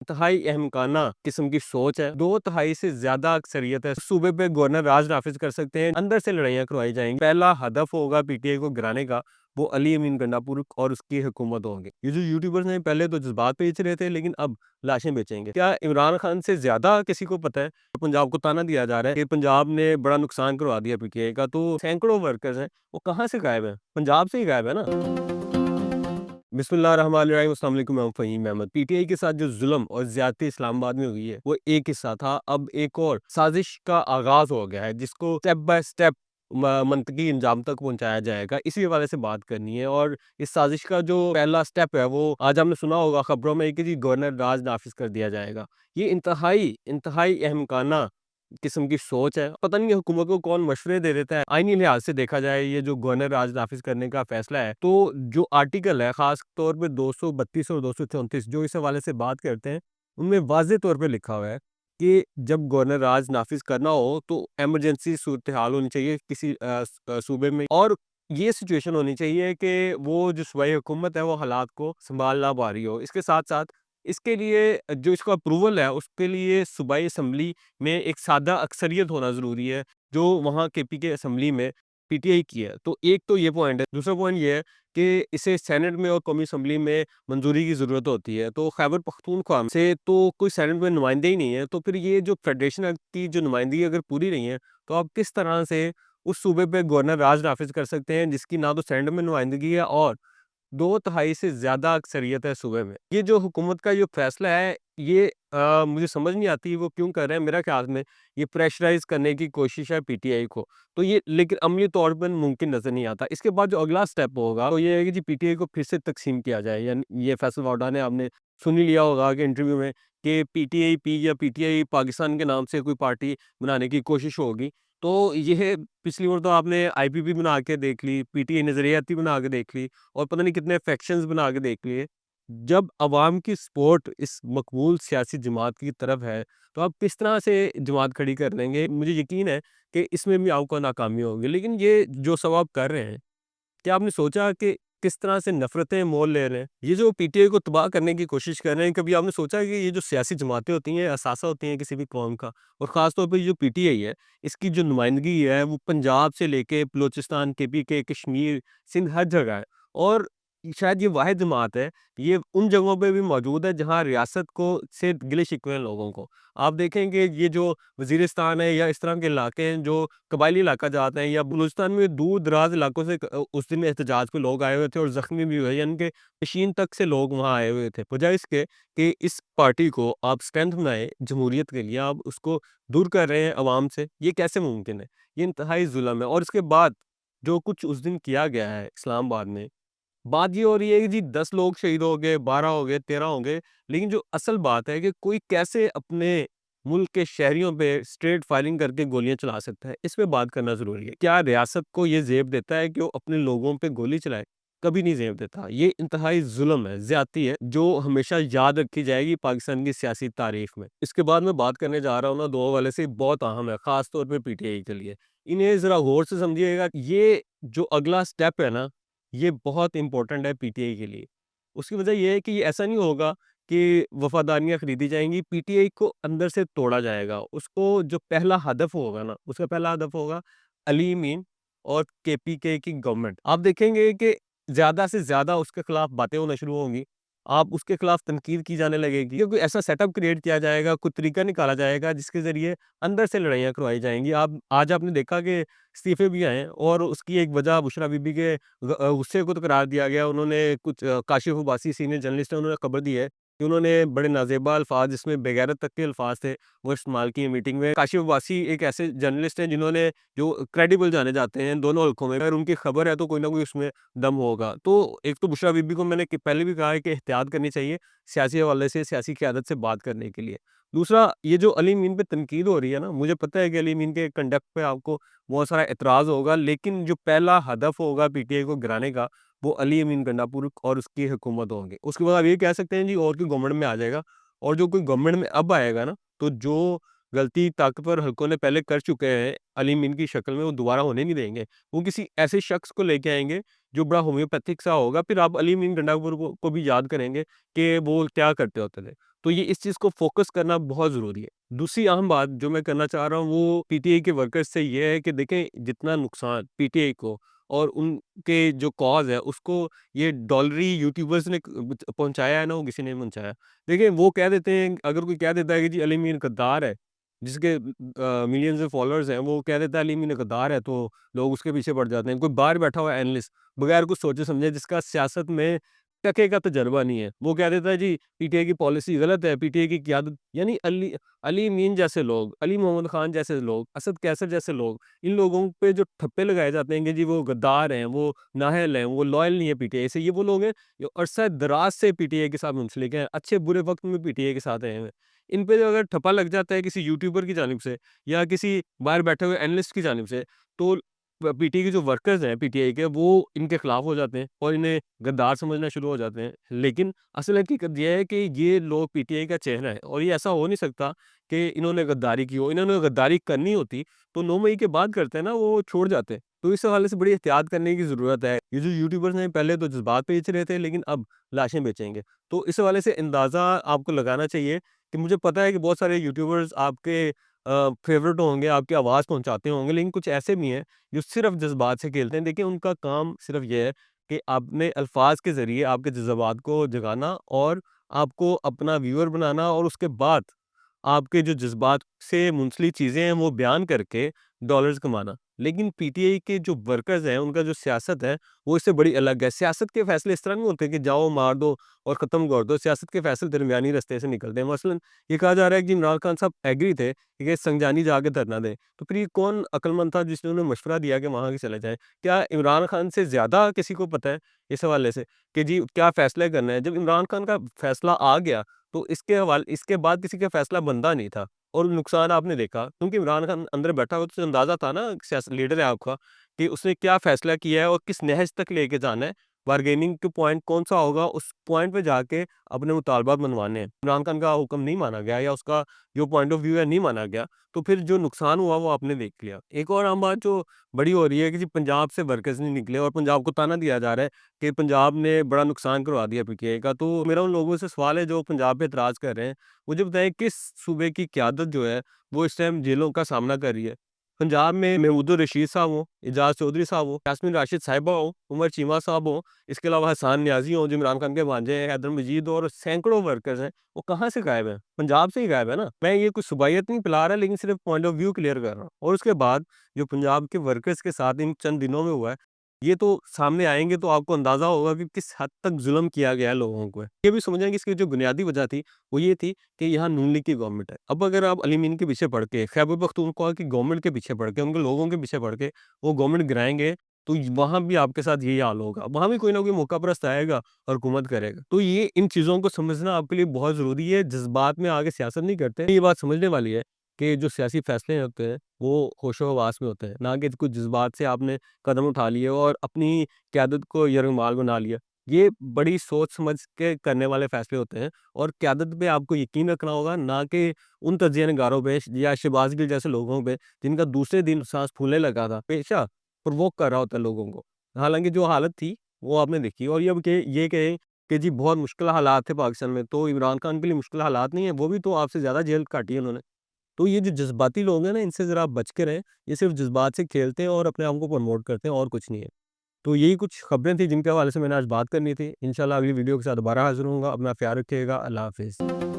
इंतहाई अहमकाना किस्म की सोच है। 2 तिहाई से ज्यादा अक्सरियत है, सूबे पे गवर्नर राज नाफिज कर सकते हैं, अंदर से लड़ाइयाँ करवाई जाएंगी। पहला हदफ होगा पीटीआई को गिराने का, वो अली अमीन गंडापुर और उसकी हुकूमत होंगे। ये जो यूट्यूबर्स हैं पहले तो जज्बात बेच रहे थे, लेकिन अब लाशें बेचेंगे। क्या इमरान खान से ज्यादा किसी को पता है? पंजाब को ताना दिया जा रहा है कि पंजाब ने बड़ा नुकसान करवा दिया पीटीआई का, तो सैकड़ों वर्कर्स हैं, वो कहाँ से गायब है? पंजाब से ही गायब है ना। बिस्मिल्लाहिर्रहमानिर्रहीम, अस्सलाम वालेकुम, मैं हूं फ़हीम अहमद। पीटीआई के साथ जो जुल्म और ज्यादती इस्लामाबाद में हुई है वो एक हिस्सा था, अब एक और साजिश का आगाज हो गया है जिसको स्टेप बाय स्टेप मंतकी अंजाम तक पहुंचाया जाएगा। इसी हवाले से बात करनी है। और इस साजिश का जो पहला स्टेप है वो आज हमने सुना होगा खबरों में कि जी गवर्नर राज नाफिज कर दिया जाएगा। ये इंतहाई इंतहाई अहमकाना किस्म की सोच है। पता नहीं हुकूमत को कौन मशवरे दे देता है। आईनी लिहाज से देखा जाए, ये जो गवर्नर राज नाफिज करने का फैसला है, तो जो आर्टिकल है खास तौर पे 232 और 234 जो इस हवाले से बात करते हैं, उनमें वाज़ेह तौर पे लिखा हुआ है कि जब गवर्नर राज नाफिज करना हो तो इमरजेंसी सूरत हाल होनी चाहिए किसी सूबे में, और ये सिचुएशन होनी चाहिए कि वो जो सूबाई हुकूमत है वो हालात को संभाल ना पा रही हो। इसके साथ साथ इसके लिए जो इसका अप्रूवल है उसके लिए सूबाई असम्बली में एक सादा अक्सरियत होना ज़रूरी है, जो वहाँ केपी के असम्बली में पीटीआई की है। तो एक तो ये पॉइंट है। दूसरा पॉइंट ये है कि इसे सेनेट में और कौमी असम्बली में मंजूरी की ज़रूरत होती है। तो खैबर पख्तूनख्वा से तो कोई सेनेट में नुमाइंदे ही नहीं है, तो फिर ये जो फेडरेशन एक्ट की जो नुमाइंदगी अगर पूरी नहीं है, तो आप किस तरह से उस सूबे पे गवर्नर राज नाफिज कर सकते हैं जिसकी ना तो सेनेट में नुमाइंदगी है और 2 तिहाई से ज़्यादा अक्सरियत है सूबे में। ये जो हुकूमत का जो फैसला है, ये मुझे समझ नहीं आती वो क्यों कर रहे हैं। मेरा ख्याल में ये प्रेशराइज़ करने की कोशिश है पीटीआई को। तो ये लेकिन अमली तौर पर मुमकिन नज़र नहीं आता। इसके बाद जो अगला स्टेप होगा वो ये है कि जी पीटीआई को फिर से तक़सीम किया जाए। यानी ये फैसल वाडा ने आपने सुन ही लिया होगा कि इंटरव्यू में कि पीटीआई या पीटीआई पाकिस्तान के नाम से कोई पार्टी बनाने की कोशिश होगी। तो ये पिछली बार तो आपने आईपीपी बना के देख ली, पीटीआई नज़रियाती बना के देख ली, और पता नहीं कितने फैक्शंस बना के देख लिए। जब अवाम की सपोर्ट इस मकबूल सियासी जमात की तरफ है, तो आप किस तरह से जमात खड़ी कर लेंगे? मुझे यकीन है कि इसमें भी आपको नाकामी होगी। लेकिन ये जो सब आप कर रहे हैं, क्या आपने सोचा कि किस तरह से नफ़रतें मोल ले रहे हैं? ये जो पीटीआई को तबाह करने की कोशिश कर रहे हैं, कभी आपने सोचा कि ये जो सियासी जमातें होती हैं, असासा होती हैं किसी भी कौम का, और ख़ास तौर पे ये जो पीटीआई है, इसकी जो नुमाइंदगी है वो पंजाब से लेके बलूचिस्तान, केपी के, कश्मीर, सिंध हर जगह है। और शायद ये वाहिद जमात है, ये उन जगहों पे भी मौजूद है जहाँ रियासत को से गिले-शिकवे हैं लोगों को। आप देखेंगे ये जो वज़ीरिस्तान है या इस तरह के इलाके हैं जो कबायली इलाका जाते हैं, या बलूचिस्तान में दूर-दराज़ इलाकों से उस दिन एहतजाज पे लोग आए हुए थे और ज़ख्मी भी हुए, यानी कि चीन तक से लोग वहाँ आए हुए थे। बजाय इसके कि इस पार्टी को आप स्ट्रेंथ बनाएँ जमहूरियत के लिए, आप उसको दूर कर रहे हैं अवाम से, ये कैसे मुमकिन है? ये इंतहाई ज़ुल्म है। और इसके बाद जो कुछ उस दिन किया गया है इस्लामाबाद में, बात ये हो रही है कि जी 10 लोग शहीद हो गए, 12 हो गए, 13 हो गए, लेकिन जो असल बात है कि कोई कैसे अपने मुल्क के शहरियों पे स्ट्रेट फायरिंग करके गोलियाँ चला सकता है, इस पे बात करना ज़रूरी है। क्या रियासत को ये ज़ेब देता है कि वो अपने लोगों पे गोली चलाए? कभी नहीं ज़ेब देता। ये इंतहाई ज़ुल्म है, ज़्यादती है, जो हमेशा याद रखी जाएगी पाकिस्तान की सियासी तारीख में। इसके बाद मैं बात करने जा रहा हूँ ना, 2 हवाले से बहुत अहम है, ख़ास तौर पे पीटीआई के लिए। इन्हें ज़रा गौर से समझिएगा। ये जो अगला स्टेप है ना, ये बहुत इम्पोर्टेंट है पीटीआई के लिए। उसकी वजह ये है कि ये ऐसा नहीं होगा कि वफ़ादारियाँ खरीदी जाएँगी, पीटीआई को अंदर से तोड़ा जाएगा। उसको जो पहला हदफ होगा ना, उसका पहला हदफ होगा अली अमीन और केपीके की गवर्नमेंट। आप देखेंगे कि ज़्यादा से ज़्यादा उसके खिलाफ बातें होना शुरू होंगी। आप उसके खिलाफ तनकीद की जाने लगेगी, क्योंकि ऐसा सेटअप क्रिएट किया जाएगा, कोई तरीका निकाला जाएगा जिसके ज़रिए अंदर से लड़ाइयाँ करवाई जाएँगी। आप आज आपने देखा कि इस्तीफ़े भी आए हैं, और उसकी एक वजह बुशरा बीबी के गुस्से को तो करार दिया गया। उन्होंने कुछ काशिफ़ उबासी सीनियर जर्नलिस्ट हैं, उन्होंने खबर दी है कि उन्होंने बड़े नाज़ेबा अल्फ़ाज़, जिसमें बेगैरत तक के अल्फ़ाज़ थे, वो इस्तेमाल किए मीटिंग में। काशिफ़ उबासी एक ऐसे जर्नलिस्ट हैं जिन्होंने जो क्रेडिबल जाने जाते हैं दोनों हलकों में। अगर उनकी खबर है तो कोई ना कोई उसमें दम होगा। तो एक तो बुशरा बीबी को मैंने पहले भी कहा है कि एहतियात करनी चाहिए सियासी हवाले से, सियासी क़यादत से बात करने के लिए। दूसरा, ये जो अली अमीन पे तनकीद हो रही है ना, मुझे पता है कि अली अमीन के कंडक्ट पे आपको बहुत सारा एतराज़ होगा, लेकिन जो पहला हदफ होगा पीटीआई को गिराने का, वो अली अमीन गंडापुर और उसकी हुकूमत होंगे। उसके बाद आप ये कह सकते हैं जी और कोई गवर्नमेंट में आ जाएगा, और जो कोई गवर्नमेंट में अब आएगा ना, तो जो गलती ताकतवर हलकों ने पहले कर चुके हैं अली अमीन की शक्ल में, वो दोबारा होने नहीं देंगे। वो किसी ऐसे शख्स को लेके आएँगे जो बड़ा होम्योपैथिक सा होगा, फिर आप अली अमीन गंडापुर को भी याद करेंगे कि वो क्या करते होते थे। تو یہ اس چیز کو فوکس کرنا بہت ضروری ہے۔ دوسری اہم بات جو میں کرنا چاہ رہا ہوں وہ پی ٹی آئی کے ورکرز سے یہ ہے کہ دیکھیں جتنا نقصان پی ٹی آئی کو اور ان کے جو کاز ہے اس کو یہ ڈالری یوٹیوبرز نے پہنچایا ہے نا، وہ کسی نے نہیں پہنچایا۔ دیکھیں وہ کہہ دیتے ہیں، اگر کوئی کہہ دیتا ہے کہ جی علی مین غدار ہے، جس کے ملینز آف فالوورز ہیں، وہ کہہ دیتا ہے علی مین غدار ہے، تو لوگ اس کے پیچھے پڑ جاتے ہیں۔ کوئی باہر بیٹھا ہوا اینالسٹ بغیر کچھ سوچے سمجھے، جس کا سیاست میں ٹکے کا تجربہ نہیں ہے، وہ کہہ دیتا ہے جی پی ٹی آئی کی پالیسی غلط ہے، پی ٹی آئی کی قیادت، یعنی علی مین جیسے لوگ، علی محمد خان جیسے لوگ، اسد کیسر جیسے لوگ، ان لوگوں پہ جو ٹھپے لگائے جاتے ہیں کہ جی وہ غدار ہیں، وہ نااہل ہیں، وہ لائل نہیں ہے پی ٹی آئی سے، یہ وہ لوگ ہیں جو عرصہ دراز سے پی ٹی آئی کے ساتھ منسلک ہیں، اچھے برے وقت میں پی ٹی آئی کے ساتھ رہے ہیں۔ ان پہ اگر ٹھپا لگ جاتا ہے کسی یوٹیوبر کی جانب سے یا کسی باہر بیٹھے ہوئے اینالسٹ کی جانب سے، تو پی ٹی آئی کے جو ورکرز ہیں پی ٹی آئی کے، وہ ان کے خلاف ہو جاتے ہیں اور انہیں غدار سمجھنا شروع ہو جاتے ہیں۔ لیکن اصل حقیقت یہ ہے کہ یہ لوگ پی ٹی آئی کا چہرہ ہے، اور یہ ایسا ہو نہیں سکتا کہ انہوں نے غداری کی ہو۔ انہوں نے غداری کرنی ہوتی تو 9 مئی کے بعد کرتے ہیں نا، وہ چھوڑ جاتے ہیں۔ تو اس حوالے سے بڑی احتیاط کرنے کی ضرورت ہے۔ یہ جو یوٹیوبرز ہیں پہلے تو جذبات پہ بیچ رہے تھے، لیکن اب لاشیں بیچیں گے۔ تو اس حوالے سے اندازہ آپ کو لگانا چاہیے کہ مجھے پتہ ہے کہ بہت سارے یوٹیوبرز آپ کے فیورٹ ہوں گے، آپ کی آواز پہنچاتے ہوں گے، لیکن کچھ ایسے بھی ہیں جو صرف جذبات سے کھیلتے ہیں۔ دیکھیں ان کا کام صرف یہ ہے کہ اپنے الفاظ کے ذریعے آپ کے جذبات کو جگانا اور آپ کو اپنا ویور بنانا، اور اس کے بعد آپ کے جو جذبات سے منسلک چیزیں ہیں وہ بیان کر کے ڈالرز کمانا۔ لیکن پی ٹی آئی کے جو ورکرز ہیں ان کا جو سیاست ہے وہ اس سے بڑی الگ ہے۔ سیاست کے فیصلے اس طرح نہیں ہوتے کہ جاؤ مار دو اور ختم کر دو، سیاست کے فیصلے درمیانی رستے سے نکلتے ہیں۔ مثلا یہ کہا جا رہا ہے کہ عمران خان صاحب ایگری تھے کہ سنجانی جا کے دھرنا دیں، تو پھر یہ کون عقل مند تھا جس نے انہیں مشورہ دیا کہ وہاں کے چلے جائیں؟ کیا عمران خان سے زیادہ کسی کو پتہ ہے اس حوالے سے کہ جی کیا فیصلہ کرنا ہے؟ جب عمران خان کا فیصلہ آ گیا تو اس کے بعد کسی کا فیصلہ بنتا نہیں تھا، اور نقصان آپ نے دیکھا، کیونکہ عمران خان اندر بیٹھا ہوا تو اندازہ تھا نا، سیاست لیڈر ہے آپ کا، کہ اس نے کیا فیصلہ کیا ہے اور کس نہج تک لے کے جانا ہے، بارگیننگ کے پوائنٹ کون سا ہوگا، اس پوائنٹ پہ جا کے اپنے مطالبات منوانے ہیں۔ عمران خان کا حکم نہیں مانا گیا یا اس کا جو پوائنٹ آف ویو ہے نہیں مانا گیا، تو پھر جو نقصان ہوا وہ آپ نے دیکھ لیا۔ ایک اور عام بات جو بڑی ہو رہی ہے کہ جی پنجاب سے ورکرز نہیں نکلے، اور پنجاب کو تانا دیا جا رہا ہے کہ پنجاب نے بڑا نقصان کروا دیا پی ٹی آئی کا۔ تو میرا ان لوگوں سے سوال ہے جو پنجاب پہ اعتراض کر رہے ہیں، مجھے بتائیں کس صوبے کی قیادت جو ہے وہ اس ٹائم جیلوں کا سامنا کر رہی ہے؟ پنجاب میں محمود الرشید صاحب ہوں، اعجاز چودھری صاحب ہوں، یاسمین راشد صاحبہ ہوں، عمر چیمہ صاحب ہوں، اس کے علاوہ حسان نیازی ہوں جو عمران خان کے بھانجے ہیں، حیدر مجید، اور سینکڑوں ورکرز ہیں، وہ کہاں سے غائب ہیں؟ پنجاب سے ہی غائب ہے نا۔ میں یہ کوئی صوبائیت نہیں پلا رہا، لیکن صرف پوائنٹ آف ویو کلیئر کر رہا ہوں۔ اور اس کے بعد جو پنجاب کے ورکرز کے ساتھ ان چند دنوں میں ہوا ہے، یہ تو سامنے آئیں گے تو آپ کو اندازہ ہوگا کہ کس حد تک ظلم کیا گیا ہے لوگوں کو۔ یہ بھی سمجھیں کہ اس کی جو بنیادی وجہ تھی وہ یہ تھی کہ یہاں نون لیگ کی گورنمنٹ ہے۔ اب اگر آپ علی مین کے پیچھے پڑھ کے، خیبر پختونخوا کی گورنمنٹ کے پیچھے پڑھ کے، ان کے لوگوں کے پیچھے پڑھ کے وہ گورنمنٹ گرائیں گے، تو وہاں بھی آپ کے ساتھ یہی حال ہوگا، وہاں بھی کوئی نہ کوئی موقع پرست آئے گا اور حکومت کرے گا۔ تو یہ ان چیزوں کو سمجھنا آپ کے لیے بہت ضروری ہے۔ جذبات میں آگے سیاست نہیں کرتے، یہ بات سمجھنے والی ہے کہ جو سیاسی فیصلے ہوتے ہیں وہ ہوش و حواس میں ہوتے ہیں، نہ کہ کچھ جذبات سے آپ نے قدم اٹھا لیے اور اپنی قیادت کو یرغمال بنا لیا۔ یہ بڑی سوچ سمجھ کے کرنے والے فیصلے ہوتے ہیں، اور قیادت پہ آپ کو یقین رکھنا ہوگا، نہ کہ ان تجزیہ نگاروں پہ یا شہباز گل جیسے لوگوں پہ جن کا دوسرے دن سانس پھولنے لگا تھا، پیشہ پرووک کر رہا ہوتا ہے لوگوں کو۔ حالانکہ جو حالت تھی وہ آپ نے دیکھی، اور یہ کہیں کہ جی بہت مشکل حالات تھے پاکستان میں، تو عمران خان کے لیے مشکل حالات نہیں ہیں، وہ بھی تو آپ سے زیادہ جیل کاٹی ہے انہوں نے۔ تو یہ جو جذباتی لوگ ہیں نا، ان سے ذرا آپ بچ کے رہیں، یہ صرف جذبات سے کھیلتے ہیں اور اپنے آپ کو پروموٹ کرتے ہیں، اور کچھ نہیں ہے۔ تو یہی کچھ خبریں تھیں جن کے حوالے سے میں نے آج بات کرنی تھی۔ انشاءاللہ اگلی ویڈیو کے ساتھ دوبارہ حاضر ہوں گا۔ اپنا خیال رکھیے گا۔ اللہ حافظ۔